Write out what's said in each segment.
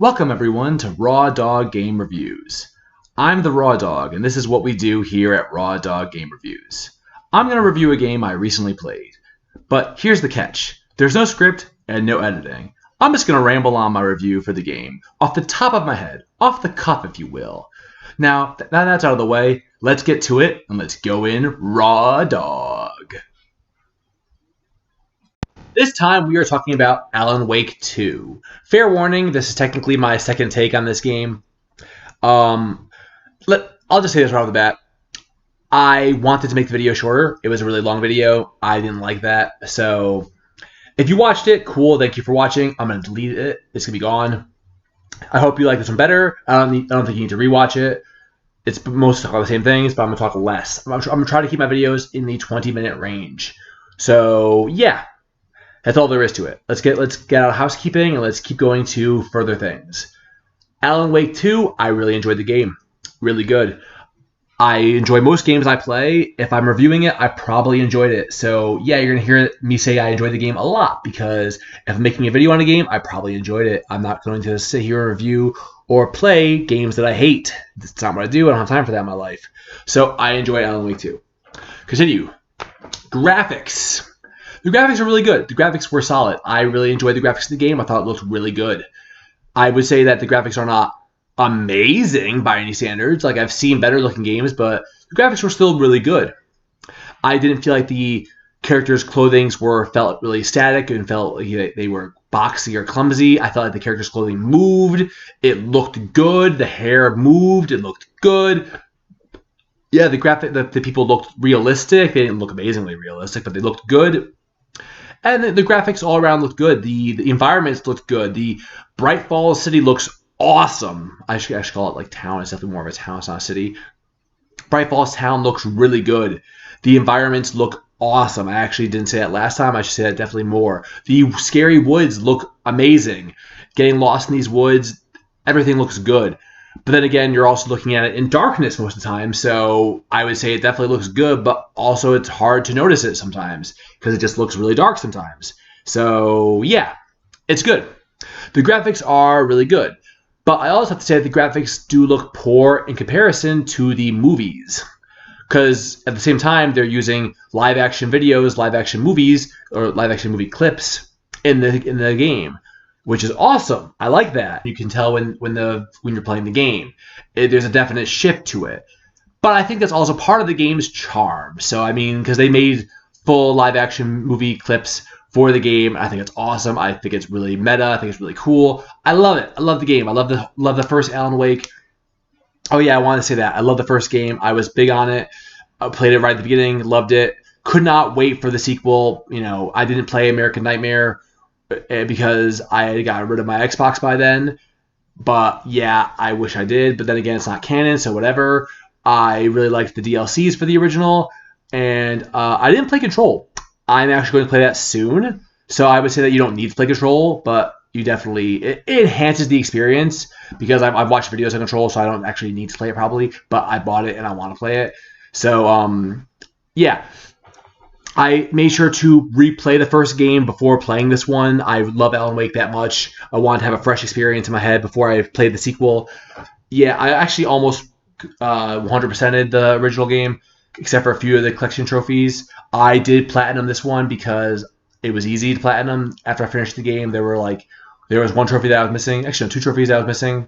Welcome everyone to Raw Dog Game Reviews. I'm the Raw Dog, and this is what we do here at Raw Dog Game Reviews. I'm going to review a game I recently played. But here's the catch. There's no script and no editing. I'm just going to ramble on my review for the game, off the top of my head, off the cuff if you will. Now that that's out of the way, let's get to it, and let's go in Raw Dog. This time we are talking about Alan Wake 2. Fair warning, this is technically my second take on this game. I'll just say this right off the bat. I wanted to make the video shorter. It was a really long video. I didn't like that. So if you watched it, cool. Thank you for watching. I'm going to delete it. It's going to be gone. I hope you like this one better. I don't think you need to rewatch it. It's mostly the same things, but I'm going to talk less. I'm going to try to keep my videos in the 20-minute range. So yeah. That's all there is to it. Let's get out of housekeeping and let's keep going to further things. Alan Wake 2, I really enjoyed the game. Really good. I enjoy most games I play. If I'm reviewing it, I probably enjoyed it. So yeah, you're going to hear me say I enjoyed the game a lot because if I'm making a video on a game, I probably enjoyed it. I'm not going to sit here and review or play games that I hate. That's not what I do. I don't have time for that in my life. So I enjoy Alan Wake 2. Continue. Graphics. The graphics are really good. The graphics were solid. I really enjoyed the graphics of the game. I thought it looked really good. I would say that the graphics are not amazing by any standards. Like, I've seen better looking games, but the graphics were still really good. I didn't feel like the characters' clothing felt really static and felt like they were boxy or clumsy. I felt like the characters' clothing moved. It looked good. The hair moved. It looked good. Yeah, the people looked realistic. They didn't look amazingly realistic, but they looked good. And the graphics all around looked good. The environments looked good. The Bright Falls city looks awesome. I should call it like town. It's definitely more of a town. It's not a city. Bright Falls town looks really good. The environments look awesome. I actually didn't say that last time. I should say that definitely more. The scary woods look amazing. Getting lost in these woods, everything looks good. But then again, you're also looking at it in darkness most of the time, so I would say it definitely looks good, but also it's hard to notice it sometimes because it just looks really dark sometimes. So yeah, it's good. The graphics are really good, but I also have to say that the graphics do look poor in comparison to the movies because at the same time, they're using live-action videos, live-action movies, or live-action movie clips in the game, which is awesome. I like that. You can tell when you're playing the game. There's a definite shift to it. But I think that's also part of the game's charm. So, I mean, because they made full live-action movie clips for the game. I think it's awesome. I think it's really meta. I think it's really cool. I love it. I love the game. I love the first Alan Wake. Oh, yeah, I want to say that. I love the first game. I was big on it. I played it right at the beginning. Loved it. Could not wait for the sequel. You know, I didn't play American Nightmare because I got rid of my Xbox by then. But yeah, I wish I did. But then again, it's not canon, so whatever. I really liked the DLCs for the original. And I didn't play Control. I'm actually going to play that soon. So I would say that you don't need to play Control, but you definitely... It enhances the experience because I've watched videos on Control, so I don't actually need to play it probably. But I bought it and I want to play it. So, yeah. I made sure to replay the first game before playing this one. I love Alan Wake that much. I wanted to have a fresh experience in my head before I played the sequel. Yeah, I actually almost 100%ed the original game, except for a few of the collection trophies. I did platinum this one because it was easy to platinum. After I finished the game, there was one trophy that I was missing. Actually, no, 2 trophies that I was missing.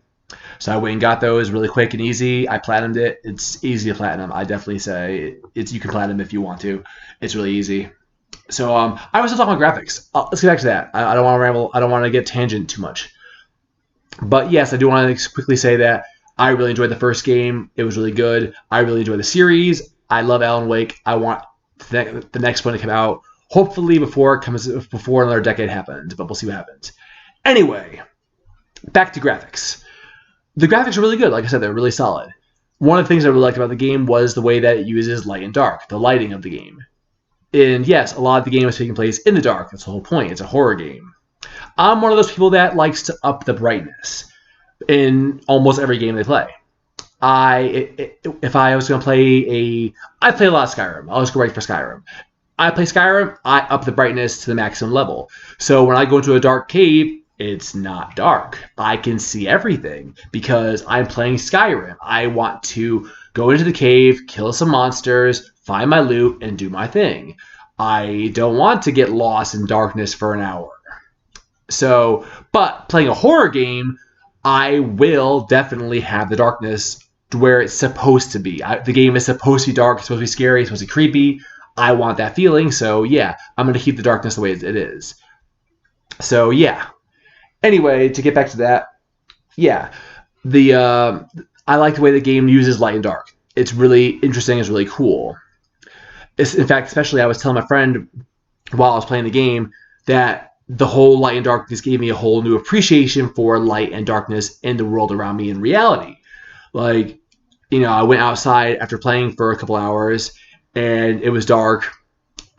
So I went and got those really quick and easy. I platinumed it. It's easy to platinum. I definitely say you can platinum if you want to. It's really easy. So I was still talking about graphics. Let's get back to that. I don't want to ramble. I don't want to get tangent too much. But yes, I do want to quickly say that I really enjoyed the first game. It was really good. I really enjoyed the series. I love Alan Wake. I want the next one to come out hopefully before another decade happens. But we'll see what happens. Anyway, back to graphics. The graphics are really good. Like I said, they're really solid. One of the things I really liked about the game was the way that it uses light and dark, the lighting of the game. And yes, a lot of the game is taking place in the dark. That's the whole point. It's a horror game. I'm one of those people that likes to up the brightness in almost every game they play. If I was going to play I play a lot of Skyrim. I'll just go right for Skyrim. I play Skyrim, I up the brightness to the maximum level. So when I go into a dark cave, it's not dark. I can see everything because I'm playing Skyrim. I want to go into the cave, kill some monsters, find my loot, and do my thing. I don't want to get lost in darkness for an hour. So, but playing a horror game, I will definitely have the darkness where it's supposed to be. The game is supposed to be dark, it's supposed to be scary, it's supposed to be creepy. I want that feeling, so yeah, I'm going to keep the darkness the way it is. So yeah. Anyway, to get back to that, yeah, I like the way the game uses light and dark. It's really interesting. It's really cool. In fact, especially I was telling my friend while I was playing the game that the whole light and darkness gave me a whole new appreciation for light and darkness in the world around me in reality. Like, I went outside after playing for a couple hours and it was dark,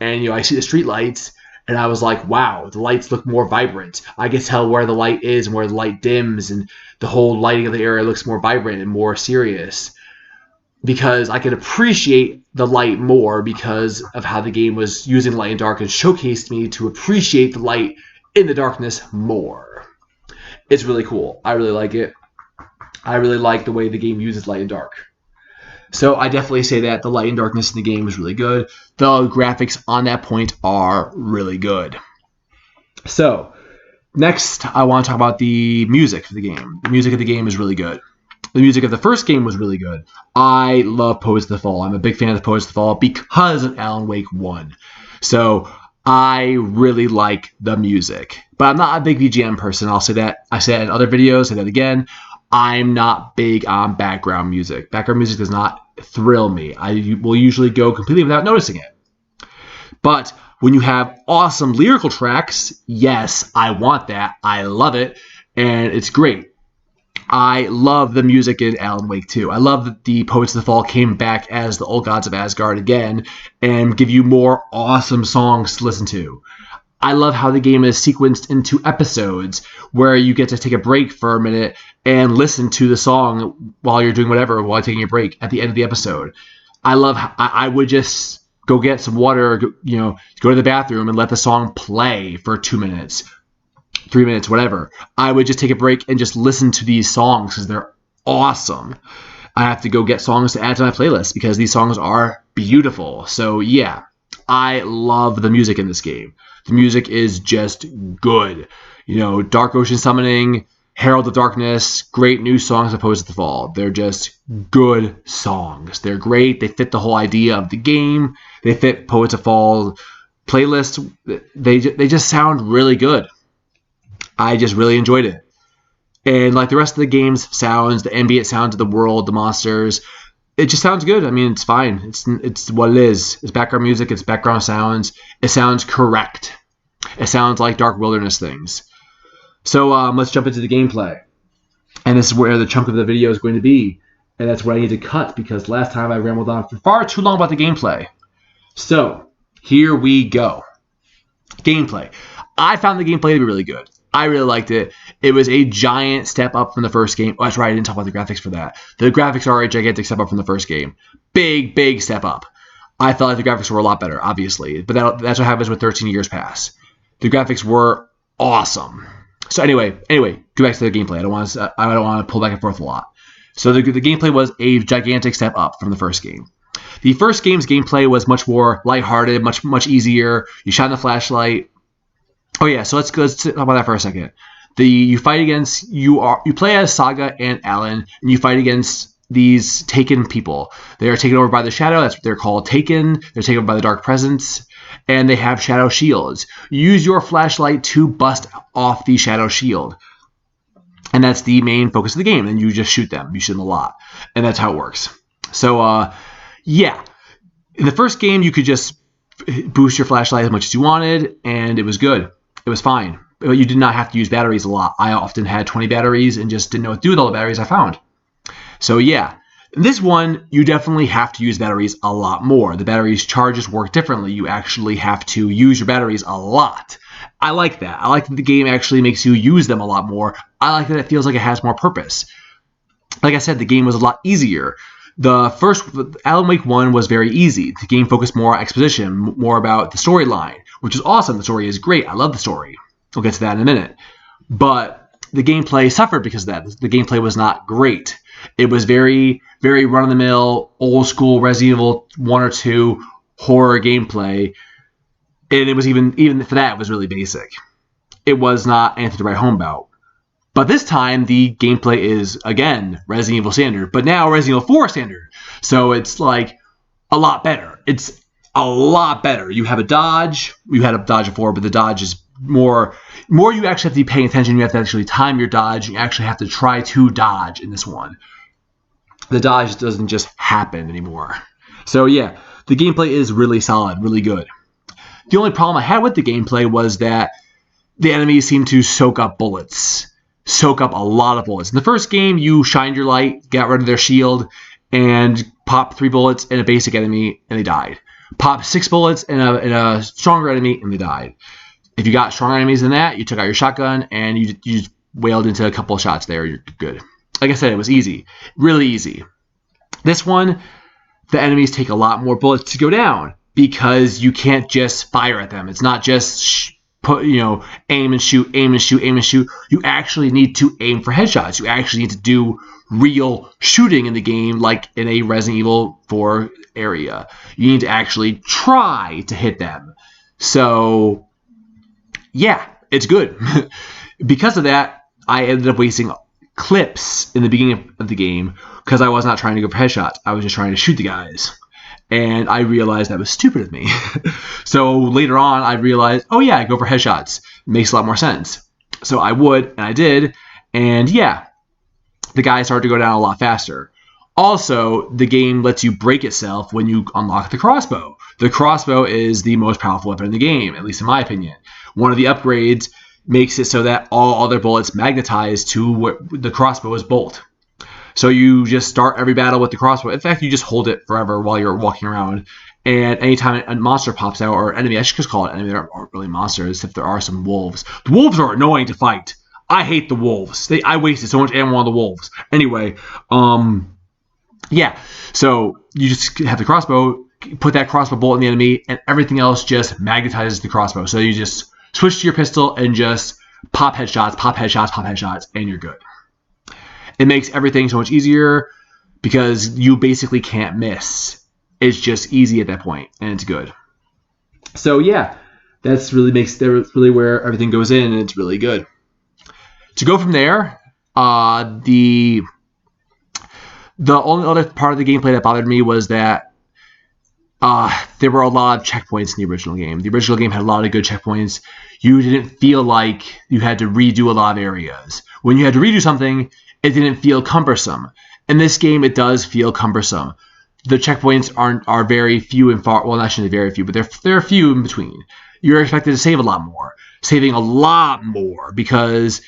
and I see the street lights. And I was like, wow, the lights look more vibrant. I can tell where the light is and where the light dims, and the whole lighting of the area looks more vibrant and more serious. Because I can appreciate the light more because of how the game was using light and dark and showcased me to appreciate the light in the darkness more. It's really cool. I really like it. I really like the way the game uses light and dark. So I definitely say that the light and darkness in the game is really good. The graphics on that point are really good. So next, I want to talk about the music of the game. The music of the game is really good. The music of the first game was really good. I love Poets of the Fall. I'm a big fan of the Poets of the Fall because of Alan Wake 1. So I really like the music. But I'm not a big VGM person. I'll say that. I said in other videos, say that again. I'm not big on background music. Background music does not thrill me. I will usually go completely without noticing it. But when you have awesome lyrical tracks, yes, I want that. I love it, and it's great. I love the music in Alan Wake 2. I love that the Poets of the Fall came back as the Old Gods of Asgard again and give you more awesome songs to listen to. I love how the game is sequenced into episodes where you get to take a break for a minute and listen to the song while you're doing whatever, while taking a break at the end of the episode. I love how I would just go get some water, go to the bathroom and let the song play for 2 minutes, 3 minutes, whatever. I would just take a break and just listen to these songs because they're awesome. I have to go get songs to add to my playlist because these songs are beautiful. So yeah, I love the music in this game. The music is just good. Dark Ocean Summoning, Herald of Darkness, great new songs of Poets of the Fall. They're just good songs. They're great. They fit the whole idea of the game. They fit Poets of Fall playlist. They just sound really good. I just really enjoyed it. And like the rest of the game's sounds, the ambient sounds of the world, the monsters, it just sounds good. I mean, it's fine. It's what it is. It's background music. It's background sounds. It sounds correct. It sounds like Dark Wilderness things. So let's jump into the gameplay. And this is where the chunk of the video is going to be. And that's where I need to cut because last time I rambled on for far too long about the gameplay. So here we go. Gameplay. I found the gameplay to be really good. I really liked it. It was a giant step up from the first game. Oh, that's right. I didn't talk about the graphics for that. The graphics are a gigantic step up from the first game. Big, big step up. I felt like the graphics were a lot better, obviously. But that's what happens with 13 years pass. The graphics were awesome. So anyway, go back to the gameplay. I don't want to pull back and forth a lot. So the gameplay was a gigantic step up from the first game. The first game's gameplay was much more lighthearted, much easier. You shine the flashlight. Oh yeah, so let's talk about that for a second. You play as Saga and Alan, and you fight against these Taken people. They are taken over by the Shadow. That's what they're called, Taken. They're taken over by the Dark Presence, and they have Shadow shields. You use your flashlight to bust off the Shadow shield, and that's the main focus of the game. And you just shoot them. You shoot them a lot, and that's how it works. So yeah, in the first game you could just boost your flashlight as much as you wanted, and it was good. It was fine. But you did not have to use batteries a lot. I often had 20 batteries and just didn't know what to do with all the batteries I found. So yeah, in this one, you definitely have to use batteries a lot more. The batteries charges work differently. You actually have to use your batteries a lot. I like that. I like that the game actually makes you use them a lot more. I like that it feels like it has more purpose. Like I said, the game was a lot easier. The first Alan Wake 1 was very easy. The game focused more on exposition, more about the storyline, which is awesome. The story is great. I love the story. We'll get to that in a minute. but the gameplay suffered because of that. The gameplay was not great. It was very, very run-of-the-mill, old-school Resident Evil 1 or 2 horror gameplay, and it was even for that, it was really basic. It was not anything to write home about. But this time, the gameplay is, again, Resident Evil standard, but now Resident Evil 4 standard. So it's like a lot better. It's a lot better. You have a dodge. You had a dodge before, but the dodge is more you actually have to be paying attention. You have to actually time your dodge. You actually have to try to dodge in this one. The dodge doesn't just happen anymore. So yeah, the gameplay is really solid, really good. The only problem I had with the gameplay was that the enemies seem to soak up bullets. Soak up a lot of bullets. In the first game, you shined your light, got rid of their shield, and popped 3 bullets in a basic enemy, and they died. Popped 6 bullets in a stronger enemy, and they died. If you got stronger enemies than that, you took out your shotgun, and you just wailed into a couple of shots there. You're good. Like I said, it was easy. Really easy. This one, the enemies take a lot more bullets to go down because you can't just fire at them. It's not just aim and shoot, aim and shoot, aim and shoot. You actually need to aim for headshots. You actually need to do real shooting in the game, like in a Resident Evil 4 area. You need to actually try to hit them. So, yeah, it's good. Because of that, I ended up wasting clips in the beginning of the game because I was not trying to go for headshots. I was just trying to shoot the guys. And I realized that was stupid of me. So later on, I realized, oh yeah, I go for headshots. It makes a lot more sense. So I would, and I did. And yeah, the guys started to go down a lot faster. Also, the game lets you break itself when you unlock the crossbow. The crossbow is the most powerful weapon in the game, at least in my opinion. One of the upgrades makes it so that all other bullets magnetize to what the crossbow's bolt. So you just start every battle with the crossbow. In fact, you just hold it forever while you're walking around. And anytime a monster pops out, or enemy, I should just call it enemy, they aren't really monsters, if there are some wolves. The wolves are annoying to fight. I hate the wolves. I wasted so much ammo on the wolves. Anyway, yeah. So you just have the crossbow, put that crossbow bolt in the enemy, and everything else just magnetizes the crossbow. So you just switch to your pistol and just pop headshots, pop headshots, pop headshots, and you're good. It makes everything so much easier because you basically can't miss. It's just easy at that point, and it's good. So yeah, that's really where everything goes in, and it's really good. To go from there, the only other part of the gameplay that bothered me was that there were a lot of checkpoints in the original game. The original game had a lot of good checkpoints. You didn't feel like you had to redo a lot of areas. When you had to redo something, it didn't feel cumbersome. In this game, it does feel cumbersome. The checkpoints are very few and far. Well, not actually very few, but they're few in between. You're expected to save a lot more. Saving a lot more because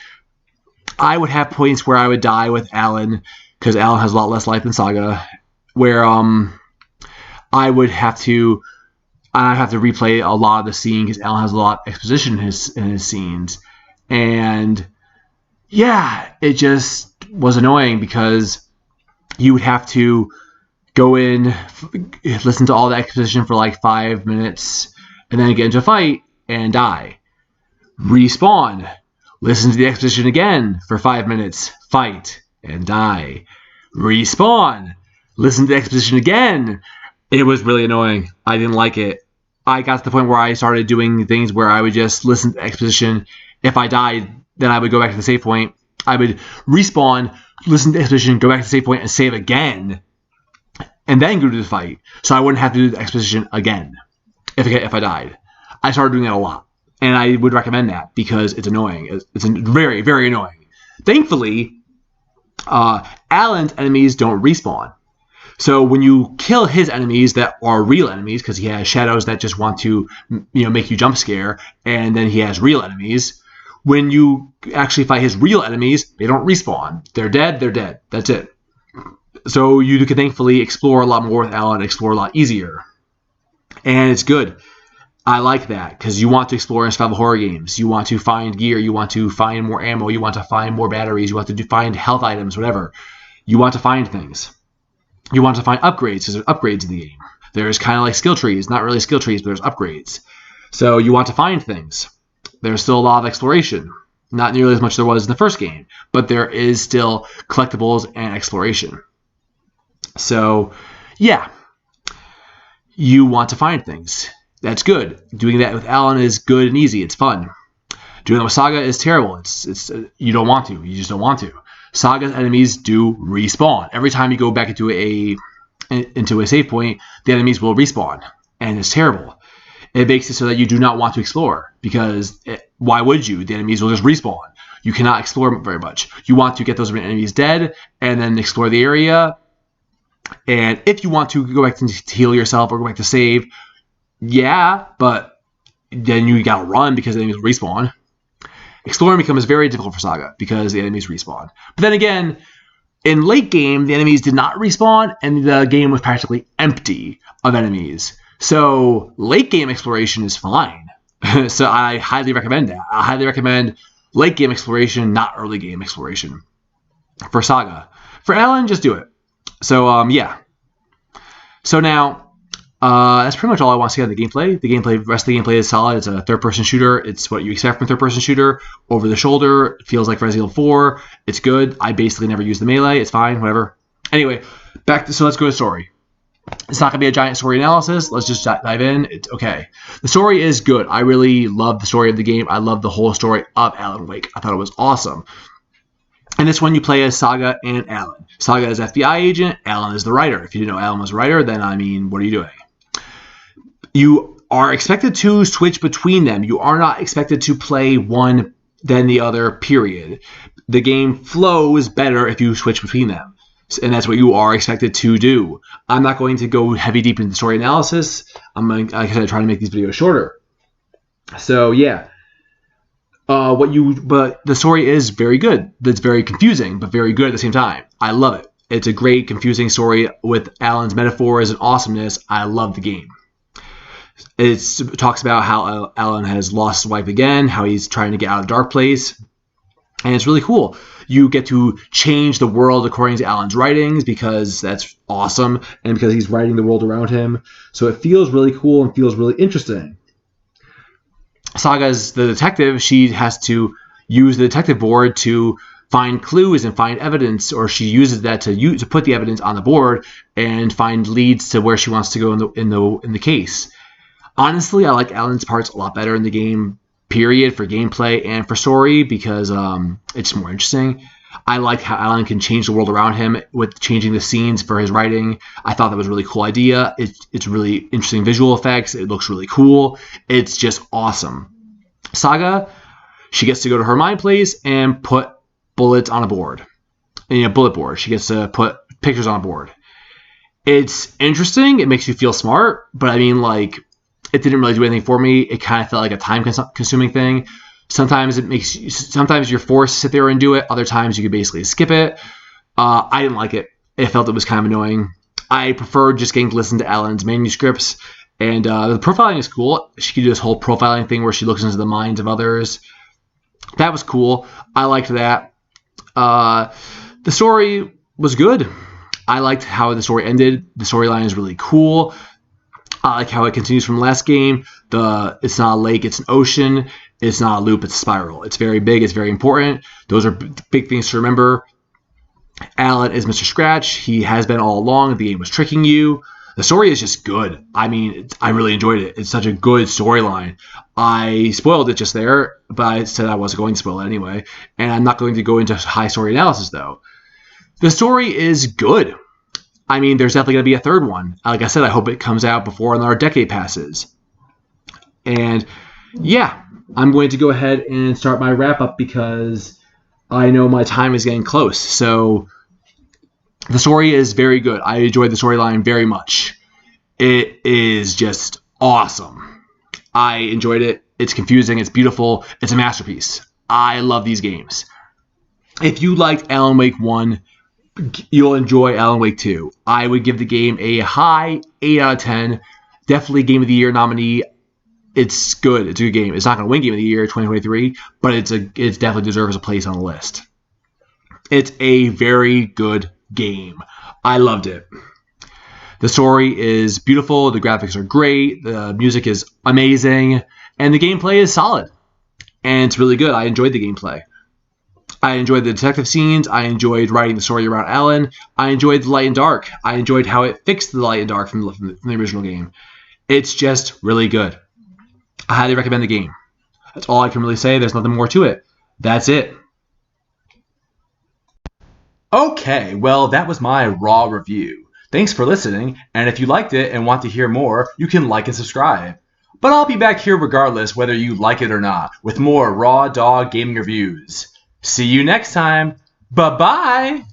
I would have points where I would die with Alan because Alan has a lot less life than Saga, where I'd have to replay a lot of the scene because Alan has a lot of exposition in his scenes, and yeah, it just was annoying because you would have to go in, listen to all the exposition for like 5 minutes, and then get into a fight and die. Respawn. Listen to the exposition again for 5 minutes, fight, and die. Respawn. Listen to the exposition again. It was really annoying. I didn't like it. I got to the point where I started doing things where I would just listen to the exposition. If I died, then I would go back to the save point. I would respawn, listen to the exposition, go back to the save point, and save again, and then go to the fight. So I wouldn't have to do the exposition again if I died. I started doing that a lot, and I would recommend that because it's annoying. It's very, very annoying. Thankfully, Alan's enemies don't respawn. So when you kill his enemies that are real enemies, because he has shadows that just want to, make you jump scare, and then he has real enemies. When you actually fight his real enemies, they don't respawn. They're dead. They're dead. That's it. So you can thankfully explore a lot more with Alan, explore a lot easier, and it's good. I like that because you want to explore in survival horror games. You want to find gear. You want to find more ammo. You want to find more batteries. You want to find health items, whatever. You want to find things. You want to find upgrades because there's upgrades in the game. There's kind of like skill trees. Not really skill trees, but there's upgrades. So you want to find things. There's still a lot of exploration. Not nearly as much as there was in the first game, but there is still collectibles and exploration. So, yeah, you want to find things. That's good. Doing that with Alan is good and easy. It's fun. Doing that with Saga is terrible. It's you don't want to. You just don't want to. Saga's enemies do respawn. Every time you go back into a save point, the enemies will respawn, and it's terrible. It makes it so that you do not want to explore, because why would you? The enemies will just respawn. You cannot explore very much. You want to get those enemies dead and then explore the area. And if you want to go back to heal yourself or go back to save, yeah, but then you gotta run because the enemies will respawn. Exploring becomes very difficult for Saga because the enemies respawn. But then again, in late game, the enemies did not respawn, and the game was practically empty of enemies. So late game exploration is fine. So I highly recommend that. I highly recommend late game exploration, not early game exploration. For Saga. For Alan, just do it. So, yeah. So now, that's pretty much all I want to say on the gameplay. The rest of the gameplay is solid. It's a third-person shooter. It's what you expect from a third-person shooter. Over the shoulder. It feels like Resident Evil 4. It's good. I basically never use the melee. It's fine. Whatever. Anyway, so let's go to story. It's not going to be a giant story analysis. Let's just dive in. It's okay. The story is good. I really love the story of the game. I love the whole story of Alan Wake. I thought it was awesome. And this one you play as Saga and Alan. Saga is FBI agent. Alan is the writer. If you didn't know Alan was a writer, then, what are you doing? You are expected to switch between them. You are not expected to play one then the other, period. The game flows better if you switch between them. And that's what you are expected to do. I'm not going to go heavy deep into the story analysis. I'm going to, like I said, try to make these videos shorter. So, yeah. But the story is very good. It's very confusing, but very good at the same time. I love it. It's a great, confusing story with Alan's metaphors and awesomeness. I love the game. It talks about how Alan has lost his wife again, how he's trying to get out of the dark place. And it's really cool. You get to change the world according to Alan's writings because that's awesome, and because he's writing the world around him. So it feels really cool and feels really interesting. Saga's the detective. She has to use the detective board to find clues and find evidence, or she uses that to put the evidence on the board and find leads to where she wants to go in the case. Honestly, I like Alan's parts a lot better in the game, period, for gameplay and for story, because it's more interesting. I like how Alan can change the world around him with changing the scenes for his writing. I thought that was a really cool idea. It's really interesting visual effects. It looks really cool. It's just awesome. Saga, she gets to go to her mind place and put bullets on a board. A bullet board. She gets to put pictures on a board. It's interesting. It makes you feel smart, but it didn't really do anything for me. It kind of felt like a time-consuming thing. Sometimes you're forced to sit there and do it. Other times you could basically skip it. I didn't like it. I felt it was kind of annoying. I preferred just getting to listen to Alan's manuscripts. And the profiling is cool. She could do this whole profiling thing where she looks into the minds of others. That was cool. I liked that. The story was good. I liked how the story ended. The storyline is really cool. I like how it continues from the last game. It's not a lake, it's an ocean. It's not a loop, it's a spiral. It's very big, it's very important. Those are big things to remember. Alan is Mr. Scratch. He has been all along. The game was tricking you. The story is just good. I really enjoyed it. It's such a good storyline. I spoiled it just there, but I said I wasn't going to spoil it anyway. And I'm not going to go into high story analysis, though. The story is good. There's definitely going to be a third one. Like I said, I hope it comes out before another decade passes. And yeah, I'm going to go ahead and start my wrap-up because I know my time is getting close. So the story is very good. I enjoyed the storyline very much. It is just awesome. I enjoyed it. It's confusing. It's beautiful. It's a masterpiece. I love these games. If you liked Alan Wake 1, you'll enjoy Alan Wake 2. I would give the game a high 8 out of 10. Definitely Game of the Year nominee. It's good. It's a good game. It's not going to win Game of the Year 2023, but it definitely deserves a place on the list. It's a very good game. I loved it. The story is beautiful. The graphics are great. The music is amazing. And the gameplay is solid. and it's really good. I enjoyed the gameplay. I enjoyed the detective scenes. I enjoyed writing the story around Alan. I enjoyed the light and dark. I enjoyed how it fixed the light and dark from the original game. It's just really good. I highly recommend the game. That's all I can really say. There's nothing more to it. That's it. Okay, well, that was my raw review. Thanks for listening, and if you liked it and want to hear more, you can like and subscribe. But I'll be back here regardless whether you like it or not, with more raw dog gaming reviews. See you next time. Bye-bye!